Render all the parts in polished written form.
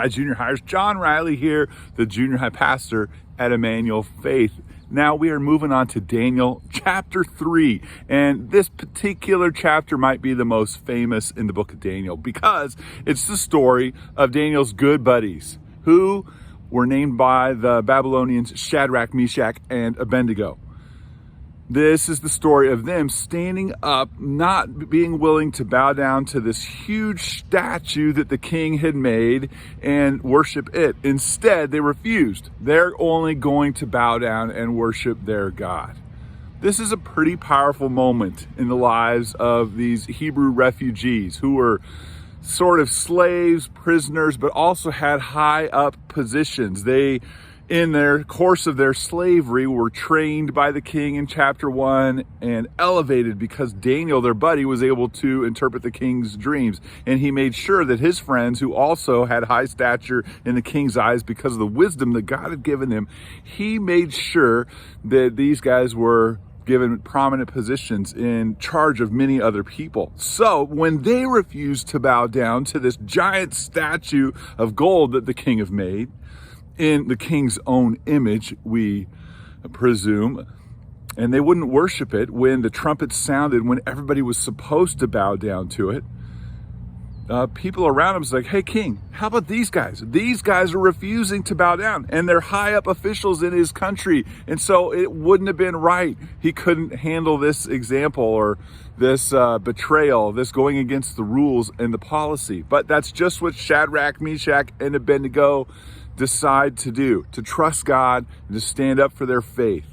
High Junior Hires. John Riley here, the junior high pastor at Emmanuel Faith. Now we are moving on to Daniel chapter 3. And this particular chapter might be the most famous in the book of Daniel because it's the story of Daniel's good buddies who were named by the Babylonians Shadrach, Meshach, and Abednego. This is the story of them standing up, not being willing to bow down to this huge statue that the king had made and worship it. Instead, they refused. They're only going to bow down and worship their God. This is a pretty powerful moment in the lives of these Hebrew refugees who were sort of slaves, prisoners, but also had high up positions. They, in their course of their slavery, were trained by the king in chapter 1 and elevated because Daniel, their buddy, was able to interpret the king's dreams. And he made sure that his friends, who also had high stature in the king's eyes because of the wisdom that God had given them, he made sure that these guys were given prominent positions in charge of many other people. So when they refused to bow down to this giant statue of gold that the king had made, in the king's own image, we presume, and they wouldn't worship it when the trumpet sounded, when everybody was supposed to bow down to it, people around him was like, hey, king, how about these guys? These guys are refusing to bow down, and they're high up officials in his country, and so it wouldn't have been right. He couldn't handle this example or this betrayal, this going against the rules and the policy. But that's just what Shadrach, Meshach, and Abednego decide to do, to trust God and to stand up for their faith.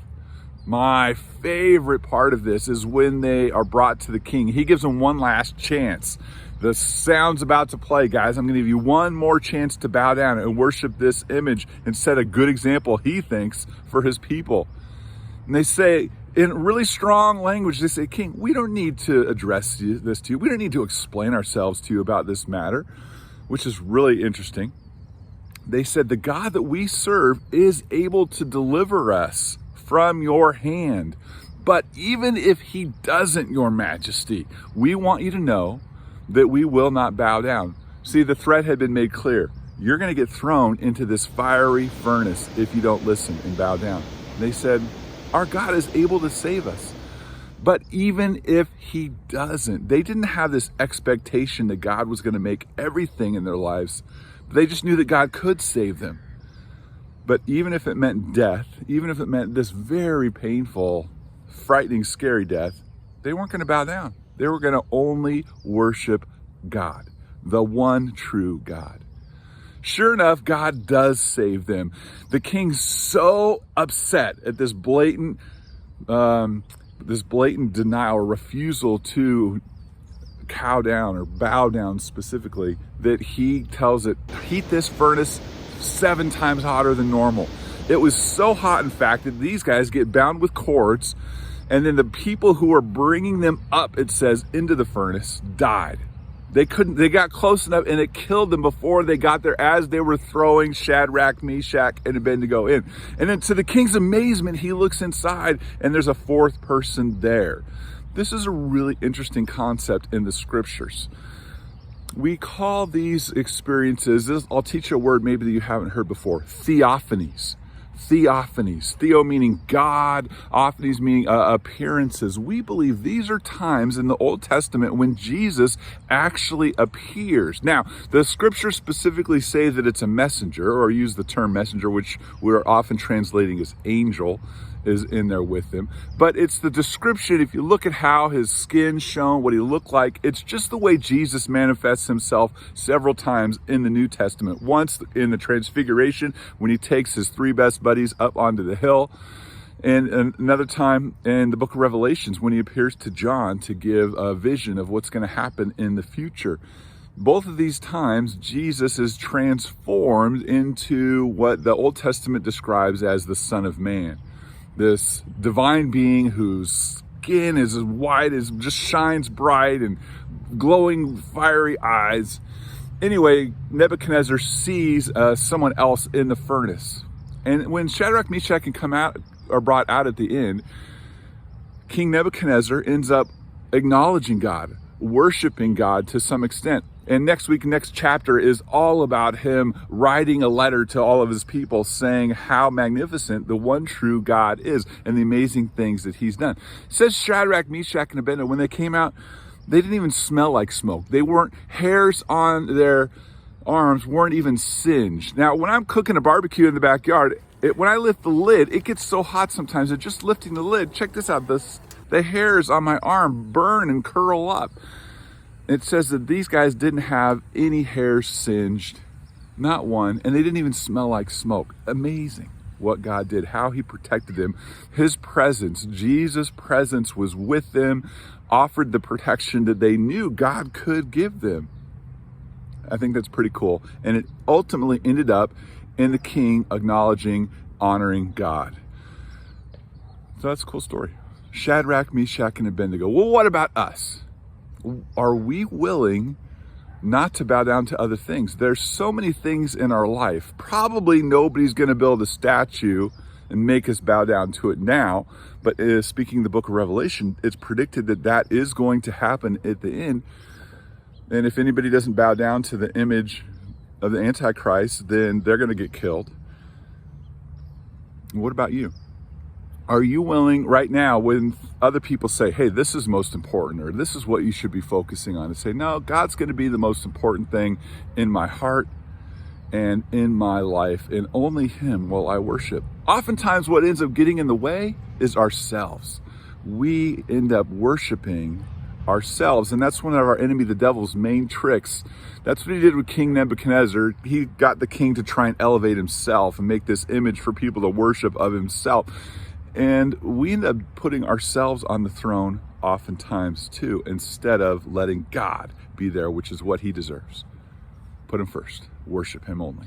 My favorite part of this is when they are brought to the king. He gives them one last chance. The sound's about to play, guys. I'm going to give you one more chance to bow down and worship this image and set a good example, he thinks, for his people. And they say, in really strong language, they say, king, we don't need to address this to you. We don't need to explain ourselves to you about this matter, which is really interesting. They said, the God that we serve is able to deliver us from your hand. But even if he doesn't, your majesty, we want you to know that we will not bow down. See, the threat had been made clear. You're going to get thrown into this fiery furnace if you don't listen and bow down. They said, our God is able to save us. But even if he doesn't, they didn't have this expectation that God was going to make everything in their lives. They just knew that God could save them. But even if it meant death, even if it meant this very painful, frightening, scary death, they weren't going to bow down. They were going to only worship God, the one true God. Sure enough, God does save them. The king's so upset at this blatant denial or refusal to cow down or bow down specifically, that he tells it, heat this furnace 7 times hotter than normal. It was so hot, in fact, that these guys get bound with cords, and then the people who are bringing them up, it says, into the furnace died. They got close enough and it killed them before they got there as they were throwing Shadrach, Meshach, and Abednego in. And then to the king's amazement, he looks inside and there's a 4th person there. This is a really interesting concept in the scriptures. We call these experiences, I'll teach you a word maybe that you haven't heard before, theophanies. Theophanies. Theo meaning God, ophanies meaning appearances. We believe these are times in the Old Testament when Jesus actually appears. Now, the scriptures specifically say that it's a messenger, or use the term messenger, which we're often translating as angel, is in there with him. But it's the description, if you look at how his skin shone, what he looked like, it's just the way Jesus manifests himself several times in the New Testament. Once in the Transfiguration, when he takes his 3 best buddies up onto the hill, and another time in the book of Revelations when he appears to John to give a vision of what's going to happen in the future. Both of these times, Jesus is transformed into what the Old Testament describes as the Son of Man. This divine being whose skin is as white as, just shines bright, and glowing fiery eyes. Anyway, Nebuchadnezzar sees someone else in the furnace. And when Shadrach, Meshach are brought out at the end, King Nebuchadnezzar ends up acknowledging God, worshiping God to some extent. And next week, next chapter is all about him writing a letter to all of his people saying how magnificent the one true God is and the amazing things that he's done. It says Shadrach, Meshach, and Abednego, when they came out, they didn't even smell like smoke. They weren't, hairs on their arms weren't even singed. Now, when I'm cooking a barbecue in the backyard, when I lift the lid, it gets so hot sometimes that just lifting the lid, check this out, the hairs on my arm burn and curl up. It says that these guys didn't have any hairs singed, not one, and they didn't even smell like smoke. Amazing what God did, how he protected them. His presence, Jesus' presence was with them, offered the protection that they knew God could give them. I think that's pretty cool. And it ultimately ended up in the king acknowledging, honoring God. So that's a cool story. Shadrach, Meshach, and Abednego. Well, what about us? Are we willing not to bow down to other things? There's so many things in our life. Probably nobody's going to build a statue and make us bow down to it now. But speaking the book of Revelation, it's predicted that that is going to happen at the end. And if anybody doesn't bow down to the image of the Antichrist, then they're going to get killed. What about you? Are you willing right now when other people say, hey, this is most important, or this is what you should be focusing on, to say, no, God's going to be the most important thing in my heart and in my life, and only him will I worship. Oftentimes what ends up getting in the way is ourselves. We end up worshiping ourselves, and that's one of our enemy, the devil's main tricks. That's what he did with King Nebuchadnezzar. He got the king to try and elevate himself and make this image for people to worship of himself. And we end up putting ourselves on the throne oftentimes too, instead of letting God be there, which is what he deserves. Put him first. Worship him only.